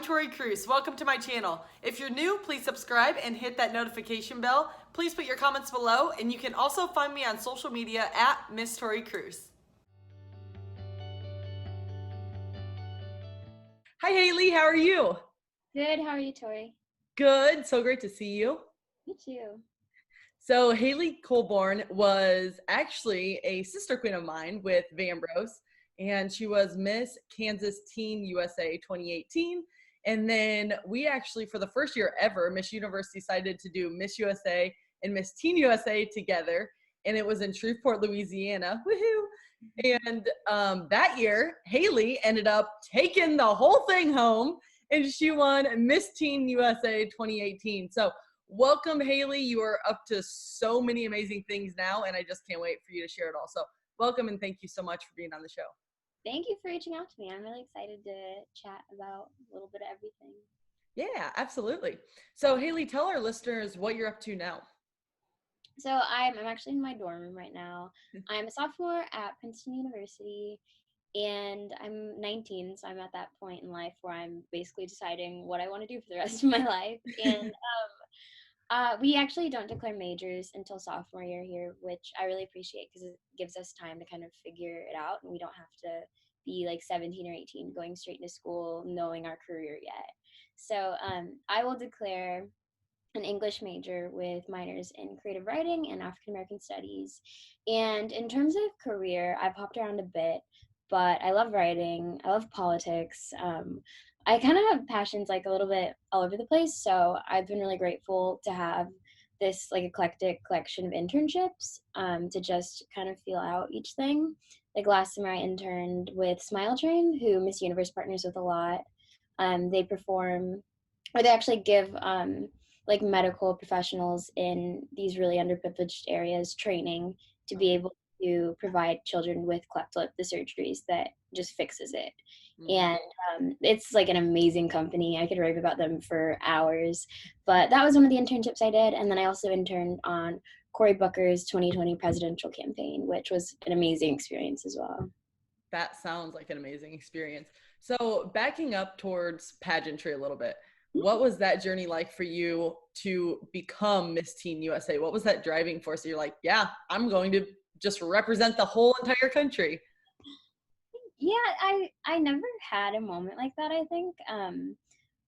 Tori Kruse. Welcome to my channel. If you're new, please subscribe and hit that notification bell. Please put your comments below, and you can also find me on social media at Miss Tori Kruse. Hi, Hailey. How are you? Good. How are you, Tori? Good. So great to see you. Me too. So Hailey Colborn was actually a sister queen of mine with Vambrose, and she was Miss Kansas Teen USA 2018. And then we actually, for the first year ever, Miss University decided to do Miss USA and Miss Teen USA together. And it was in Shreveport, Louisiana. Woohoo! And that year, Hailey ended up taking the whole thing home, and she won Miss Teen USA 2018. So welcome, Hailey. You are up to so many amazing things now, and I just can't wait for you to share it all. So welcome, and thank you so much for being on the show. Thank you for reaching out to me. I'm really excited to chat about a little bit of everything. Yeah, absolutely. So Hailey, tell our listeners what you're up to now. So I'm actually in my dorm room right now. I'm a sophomore at Princeton University, and I'm 19, so I'm at that point in life where I'm basically deciding what I want to do for the rest of my life. And we actually don't declare majors until sophomore year here, which I really appreciate because it gives us time to kind of figure it out, and we don't have to be like 17 or 18 going straight into school knowing our career yet. So I will declare an English major with minors in creative writing and African American studies. And in terms of career, I've hopped around a bit, but I love writing. I love politics. I kind of have passions like a little bit all over the place. So I've been really grateful to have this like eclectic collection of internships to just kind of feel out each thing. Like last summer I interned with Smile Train, who Miss Universe partners with a lot. They perform, or they actually give like medical professionals in these really underprivileged areas training to be able to provide children with cleft lip, the surgeries that just fixes it. And it's like an amazing company. I could rave about them for hours. But that was one of the internships I did. And then I also interned on Cory Booker's 2020 presidential campaign, which was an amazing experience as well. That sounds like an amazing experience. So backing up towards pageantry a little bit, what was that journey like for you to become Miss Teen USA? What was that driving force? You're like, yeah, I'm going to just represent the whole entire country. Yeah, I never had a moment like that, I think.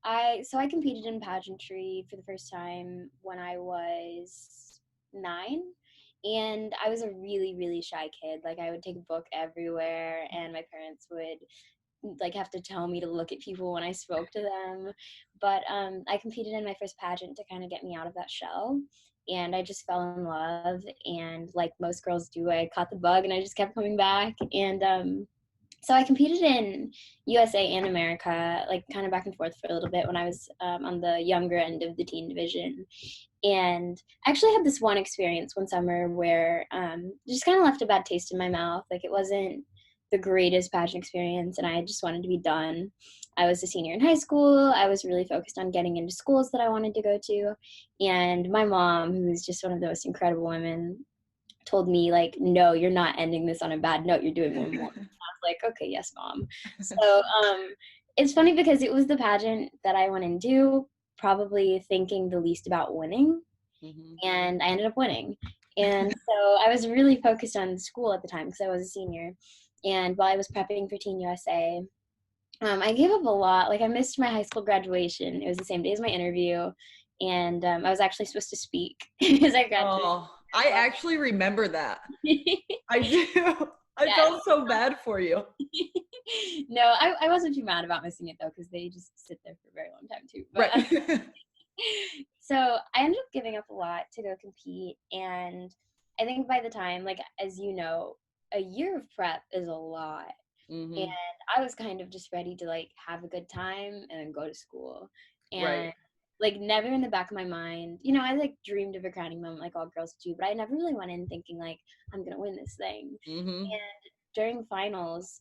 I competed in pageantry for the first time when I was 9, and I was a really, really shy kid. Like I would take a book everywhere, and my parents would like have to tell me to look at people when I spoke to them. But I competed in my first pageant to kind of get me out of that shell. And I just fell in love, and like most girls do, I caught the bug and I just kept coming back. And so I competed in USA and America, like kind of back and forth for a little bit when I was on the younger end of the teen division. And I actually had this one experience one summer where just kind of left a bad taste in my mouth. Like it wasn't the greatest pageant experience, and I just wanted to be done. I was a senior in high school. I was really focused on getting into schools that I wanted to go to. And my mom, who's just one of the most incredible women, told me like, no, you're not ending this on a bad note. You're doing one more. I was like, okay, yes, Mom. So it's funny because it was the pageant that I went into probably thinking the least about winning. And I ended up winning. And so I was really focused on school at the time because I was a senior. And while I was prepping for Teen USA, I gave up a lot. Like I missed my high school graduation. It was the same day as my interview. And I was actually supposed to speak as I graduated. Oh, I actually remember that. I do. I felt so bad for you. No, I wasn't too mad about missing it though, because they just sit there for a very long time too. But, right. So I ended up giving up a lot to go compete. And I think by the time, like, as you know, a year of prep is a lot. And I was kind of just ready to like have a good time and then go to school. And like never in the back of my mind, you know, I like dreamed of a crowning moment like all girls do, but I never really went in thinking like I'm gonna win this thing. And during finals,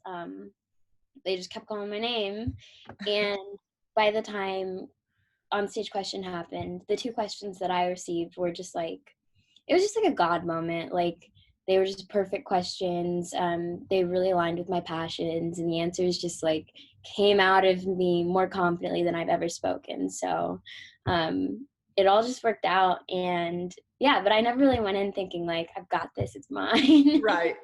they just kept calling my name. And by the time on stage question happened, the 2 questions that I received were just like, it was just like a God moment. Like they were just perfect questions. They really aligned with my passions, and the answers just like came out of me more confidently than I've ever spoken. So it all just worked out. And yeah, but I never really went in thinking like, I've got this, it's mine. Right.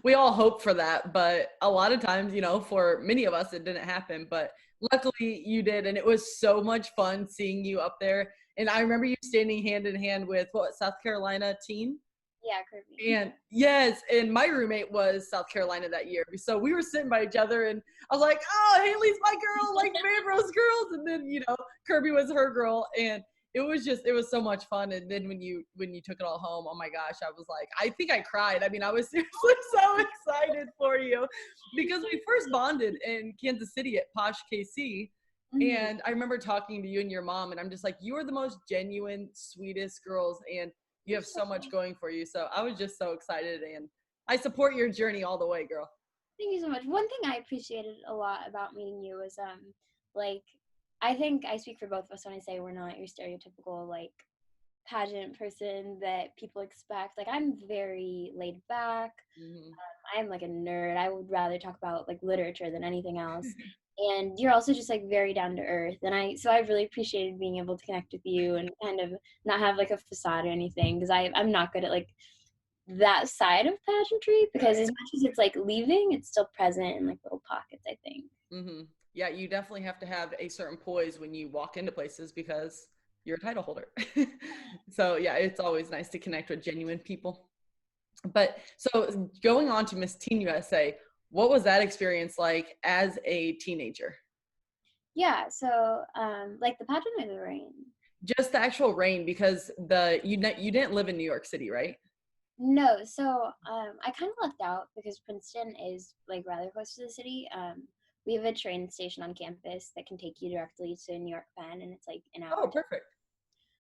We all hope for that, but a lot of times, for many of us, it didn't happen. But luckily, you did, and it was so much fun seeing you up there. And I remember you standing hand in hand with South Carolina team. Yeah, Kirby. And yes, and my roommate was South Carolina that year. So we were sitting by each other, and I was like, oh, Haley's my girl, like Manbro's girls. And then, Kirby was her girl. And it was so much fun. And then when you took it all home, oh my gosh, I was like, I think I cried. I mean, I was seriously so excited for you because we first bonded in Kansas City at Posh KC. And I remember talking to you and your mom, and I'm just like, you are the most genuine, sweetest girls. And you have so much going for you. So I was just so excited, and I support your journey all the way, girl. Thank you so much. One thing I appreciated a lot about meeting you was like, I think I speak for both of us when I say we're not your stereotypical like pageant person that people expect. Like, I'm very laid back. I'm like a nerd. I would rather talk about like literature than anything else. And you're also just like very down to earth. And I really appreciated being able to connect with you and kind of not have like a facade or anything, because I'm not good at like that side of pageantry, because as much as it's like leaving, it's still present in like little pockets, I think. Yeah, you definitely have to have a certain poise when you walk into places because you're a title holder. So yeah, it's always nice to connect with genuine people. But so going on to Miss Teen USA, what was that experience like as a teenager? Yeah, so like the pageant or the reign? Just the actual reign, because you didn't live in New York City, right? No, so I kind of left out because Princeton is like rather close to the city. We have a train station on campus that can take you directly to New York Penn, and it's like an hour. Oh, perfect.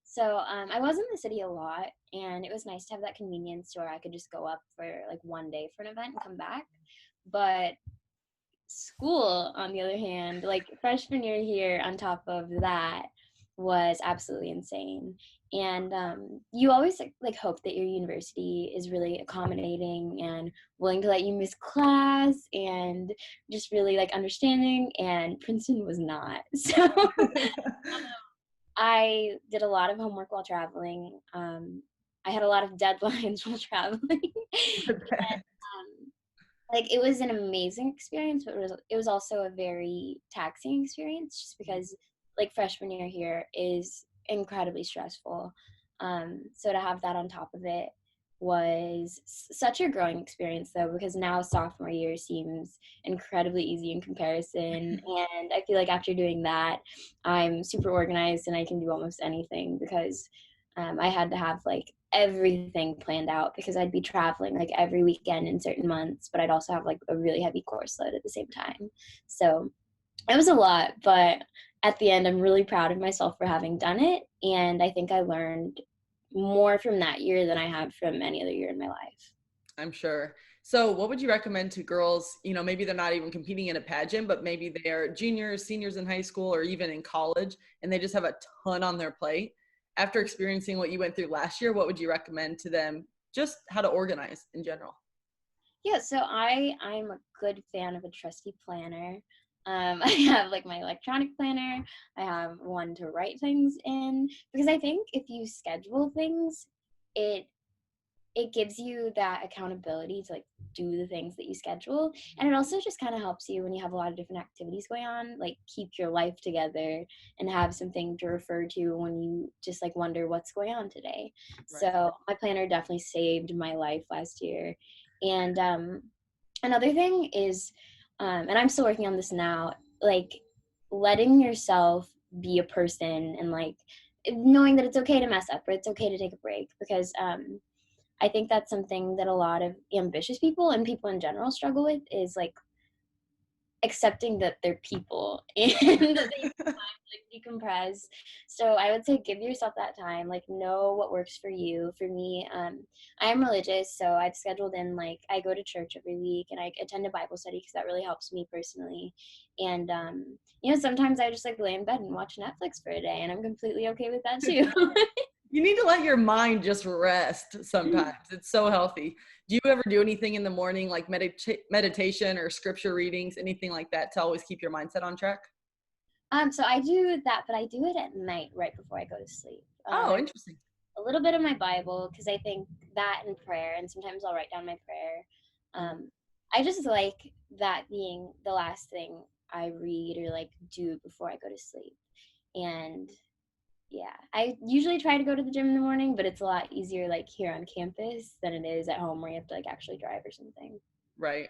So I was in the city a lot, and it was nice to have that convenience where I could just go up for like one day for an event and come back. But school, on the other hand, like freshman year here on top of that was absolutely insane. And you always like hope that your university is really accommodating and willing to let you miss class and just really like understanding, and Princeton was not. So I did a lot of homework while traveling. I had a lot of deadlines while traveling. And, like, it was an amazing experience, but it was also a very taxing experience, just because like freshman year here is incredibly stressful. So to have that on top of it was such a growing experience, though, because now sophomore year seems incredibly easy in comparison. And I feel like after doing that, I'm super organized and I can do almost anything, because I had to have like everything planned out, because I'd be traveling like every weekend in certain months, but I'd also have like a really heavy course load at the same time. So it was a lot, but at the end, I'm really proud of myself for having done it. And I think I learned more from that year than I have from any other year in my life. I'm sure. So what would you recommend to girls, maybe they're not even competing in a pageant, but maybe they're juniors, seniors in high school, or even in college, and they just have a ton on their plate? After experiencing what you went through last year, what would you recommend to them, just how to organize in general? Yeah, so I'm a good fan of a trusty planner. I have like my electronic planner. I have one to write things in, because I think if you schedule things, it gives you that accountability to like do the things that you schedule. And it also just kind of helps you when you have a lot of different activities going on, like keep your life together and have something to refer to when you just like wonder what's going on today. Right. So my planner definitely saved my life last year. And another thing is, and I'm still working on this now, like letting yourself be a person, and like knowing that it's okay to mess up or it's okay to take a break, because I think that's something that a lot of ambitious people and people in general struggle with, is like accepting that they're people and that they need time to like decompress. So I would say give yourself that time, like know what works for you. For me, I am religious, so I've scheduled in like I go to church every week and I attend a Bible study, because that really helps me personally. And sometimes I just like lay in bed and watch Netflix for a day, and I'm completely okay with that too. You need to let your mind just rest sometimes. It's so healthy. Do you ever do anything in the morning, like meditation or scripture readings, anything like that, to always keep your mindset on track? So I do that, but I do it at night right before I go to sleep. Oh, I interesting. a little bit of my Bible because I think that and prayer, and sometimes I'll write down my prayer. Um, I just like that being the last thing I read or like do before I go to sleep. And yeah, I usually try to go to the gym in the morning, but it's a lot easier like here on campus than it is at home where you have to like actually drive or something. Right.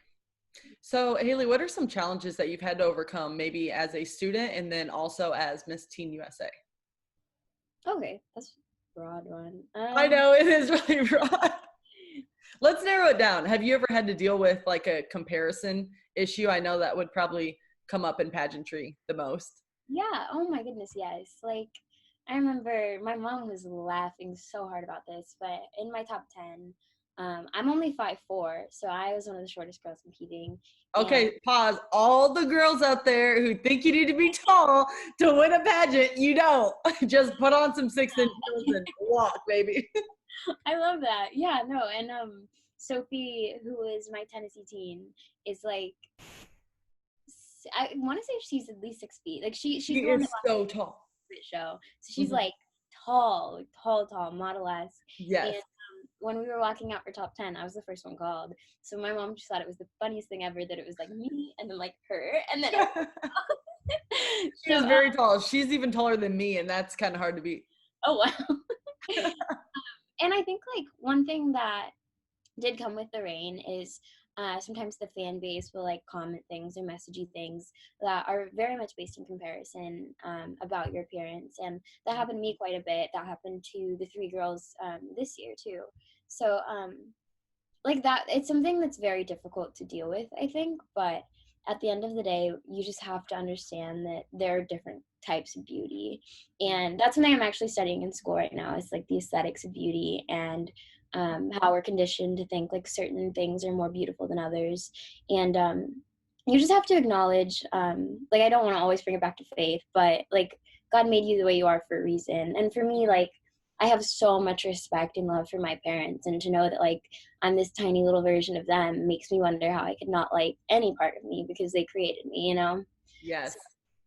So, Hailey, what are some challenges that you've had to overcome, maybe as a student and then also as Miss Teen USA? Okay, that's a broad one. I know it is really broad. Let's narrow it down. Have you ever had to deal with like a comparison issue? I know that would probably come up in pageantry the most. Yeah, oh my goodness, yes. Like, I remember my mom was laughing so hard about this, but in my top 10, I'm only 5'4", so I was one of the shortest girls competing. And Okay, pause. All the girls out there who think you need to be tall to win a pageant, you don't. Just put on some 6-inch heels and walk, baby. I love that. Yeah, no, and Sophie, who is my Tennessee teen, is like, I want to say she's at least 6 feet. Like She she's the one that is so tall. show. So she's Mhm. like tall, like tall, Model-esque. Yes. And when we were walking out for top 10, I was the first one called. So my mom just thought it was the funniest thing ever that it was like me and then like her and then She so is very tall. She's even taller than me, and that's kind of hard to beat. oh wow. And I think like one thing that did come with the rain is sometimes the fan base will like comment things or messagey things that are very much based in comparison about your appearance, and that happened to me quite a bit. That happened to the three girls this year too. So like that, it's something that's very difficult to deal with, I think, but at the end of the day, you just have to understand that there are different types of beauty, and that's something I'm actually studying in school right now, is like the aesthetics of beauty, and how we're conditioned to think like certain things are more beautiful than others. And you just have to acknowledge, like, I don't want to always bring it back to faith, but like God made you the way you are for a reason. And for me, like, I have so much respect and love for my parents, and to know that like I'm this tiny little version of them makes me wonder how I could not like any part of me because they created me, you know? Yes. So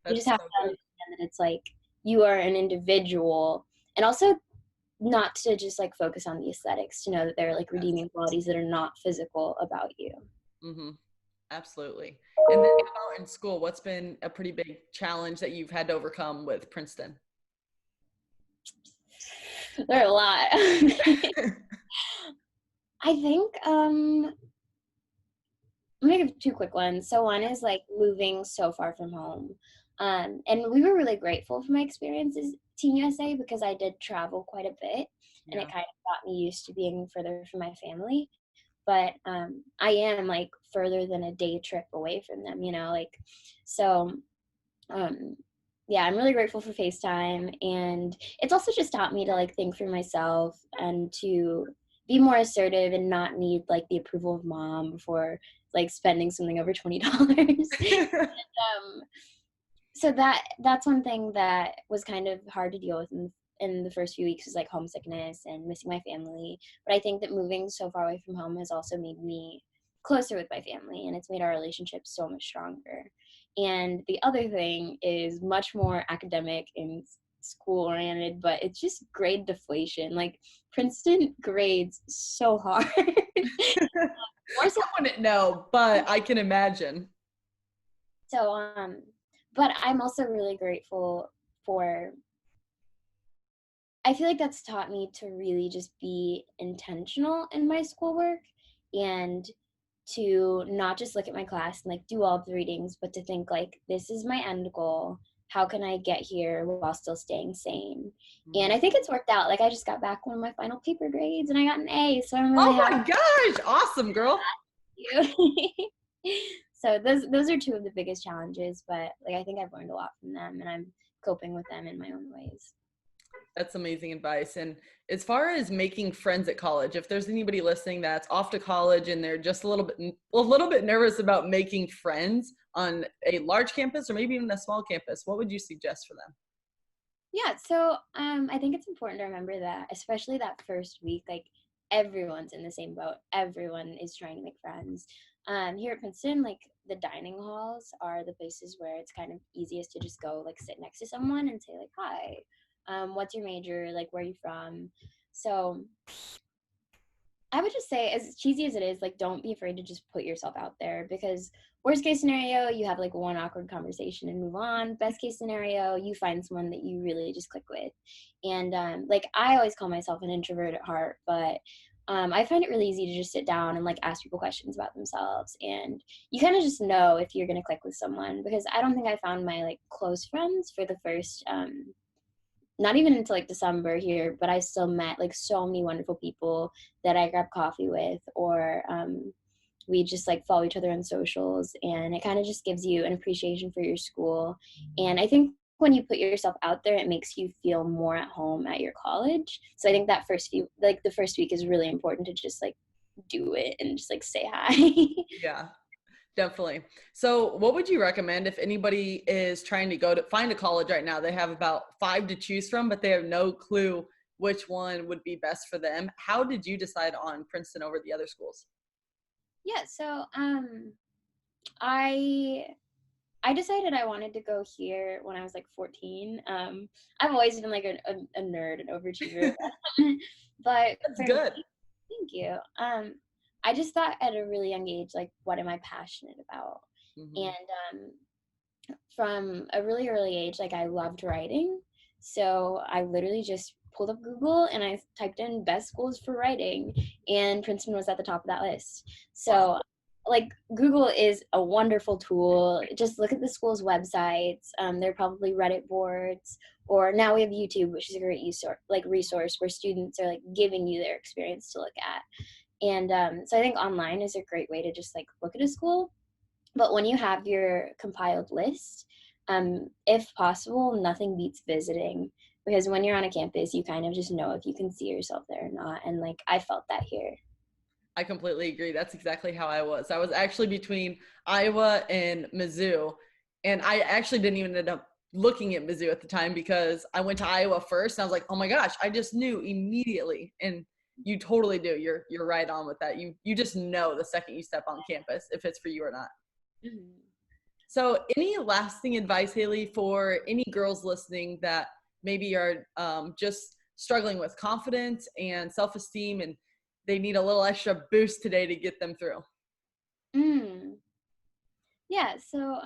you just That's have so to good. understand that it's like you are an individual, and also not to just like focus on the aesthetics, to know that there are like Yes. redeeming qualities that are not physical about you. Mm-hmm. Absolutely. And then how about in school? What's been a pretty big challenge that you've had to overcome with Princeton? There are a lot. I think I'm gonna give two quick ones. So one is like moving so far from home. And we were really grateful for my experiences at Teen USA because I did travel quite a bit, and Yeah. it kind of got me used to being further from my family. But I am like further than a day trip away from them, you know, like, so um yeah, I'm really grateful for FaceTime, and it's also just taught me to like think for myself and to be more assertive and not need like the approval of mom before like spending something over $20. um so that's one thing that was kind of hard to deal with in the first few weeks, was like homesickness and missing my family. But I think that moving so far away from home has also made me closer with my family, and it's made our relationship so much stronger. And the other thing is much more academic and school oriented, but it's just grade deflation. Like, Princeton grades so hard. More so, I wouldn't know, but I can imagine. so but I'm also really grateful for, I feel like that's taught me to really just be intentional in my schoolwork, and to not just look at my class and like do all of the readings, but to think like, this is my end goal. How can I get here while still staying sane? And Mhm. I think it's worked out. Like, I just got back one of my final paper grades and I got an A, so I'm really Oh happy my gosh, awesome, girl. with you. So those are two of the biggest challenges, but like I think I've learned a lot from them, and I'm coping with them in my own ways. That's amazing advice. And as far as making friends at college, if there's anybody listening that's off to college and they're just a little bit nervous about making friends on a large campus or maybe even a small campus, what would you suggest for them? Yeah, so I think it's important to remember that, especially that first week, like everyone's in the same boat. Everyone is trying to make friends. Here at Princeton, like the dining halls are the places where it's kind of easiest to just go like sit next to someone and say like, "Hi, what's your major? Like, where are you from?" So I would just say, as cheesy as it is, like, don't be afraid to just put yourself out there because worst case scenario, you have like one awkward conversation and move on. Best case scenario, you find someone that you really just click with. And like, I always call myself an introvert at heart, but I find it really easy to just sit down and like ask people questions about themselves. And you kind of just know if you're going to click with someone because I don't think I found my like close friends for the first not even until like December here, but I still met like so many wonderful people that I grabbed coffee with, or we just like follow each other on socials, and it kind of just gives you an appreciation for your school. And I think when you put yourself out there, it makes you feel more at home at your college. So I think that the first week is really important to just like do it and just like say hi. Yeah. Definitely. So what would you recommend if anybody is trying to go to find a college right now? They have about 5 to choose from, but they have no clue which one would be best for them. How did you decide on Princeton over the other schools? Yeah, so I I decided I wanted to go here when I was like 14. I've always been like a nerd, an overachiever. But That's for me, good. thank you. I just thought at a really young age, like, what am I passionate about? Hmm. And from a really early age, like, I loved writing. So I literally just pulled up Google and I typed in best schools for writing, and Princeton was at the top of that list. Wow. So like Google is a wonderful tool. Just look at the school's websites. There are probably Reddit boards, or now we have YouTube, which is a great resource where students are like giving you their experience to look at. And so I think online is a great way to just like look at a school. But when you have your compiled list, if possible, nothing beats visiting, because when you're on a campus, you kind of just know if you can see yourself there or not. And like I felt that here. I completely agree. That's exactly how I was. I was actually between Iowa and Mizzou, and I actually didn't even end up looking at Mizzou at the time because I went to Iowa first, and I was like, "Oh my gosh!" I just knew immediately, and you totally do. You're right on with that. You just know the second you step on campus if it's for you or not. Mhm. So, any lasting advice, Hailey, for any girls listening that maybe are just struggling with confidence and self esteem and they need a little extra boost today to get them through? Mm. Yeah. So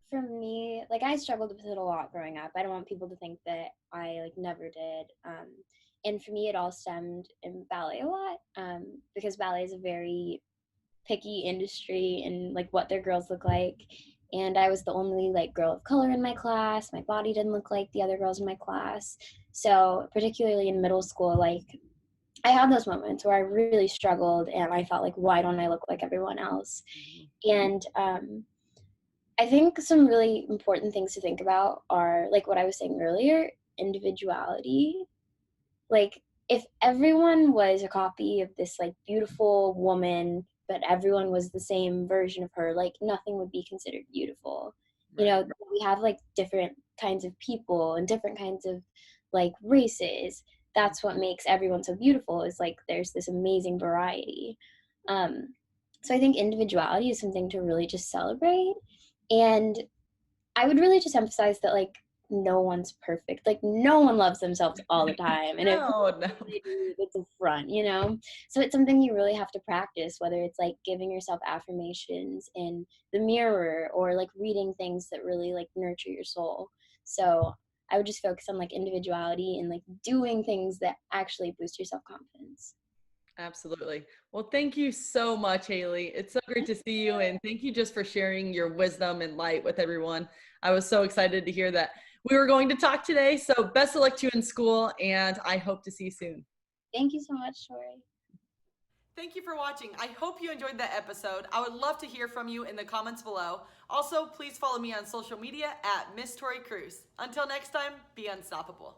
for me, like I struggled with it a lot growing up. I don't want people to think that I like never did. And for me, it all stemmed in ballet a lot, because ballet is a very picky industry and like what their girls look like. And I was the only like girl of color in my class. My body didn't look like the other girls in my class. So particularly in middle school, like I had those moments where I really struggled and I felt like, why don't I look like everyone else? And I think some really important things to think about are like what I was saying earlier, individuality. Like if everyone was a copy of this like beautiful woman, but everyone was the same version of her, like nothing would be considered beautiful. You Right. know, we have like different kinds of people and different kinds of like races. That's what makes everyone so beautiful, is like there's this amazing variety. um so I think individuality is something to really just celebrate. And I would really just emphasize that like no one's perfect. Like no one loves themselves all the time. And if No, no. they do, it's a front, you know? So it's something you really have to practice, whether it's like giving yourself affirmations in the mirror or like reading things that really like nurture your soul. So I would just focus on like individuality and like doing things that actually boost your self-confidence. Absolutely. Well, thank you so much, Hailey. It's so great to see you. And thank you just for sharing your wisdom and light with everyone. I was so excited to hear that we were going to talk today. So, best of luck to you in school, and I hope to see you soon. Thank you so much, Tori. Thank you for watching. I hope you enjoyed that episode. I would love to hear from you in the comments below. Also, please follow me on social media at Miss Tori Kruse. Until next time, be unstoppable.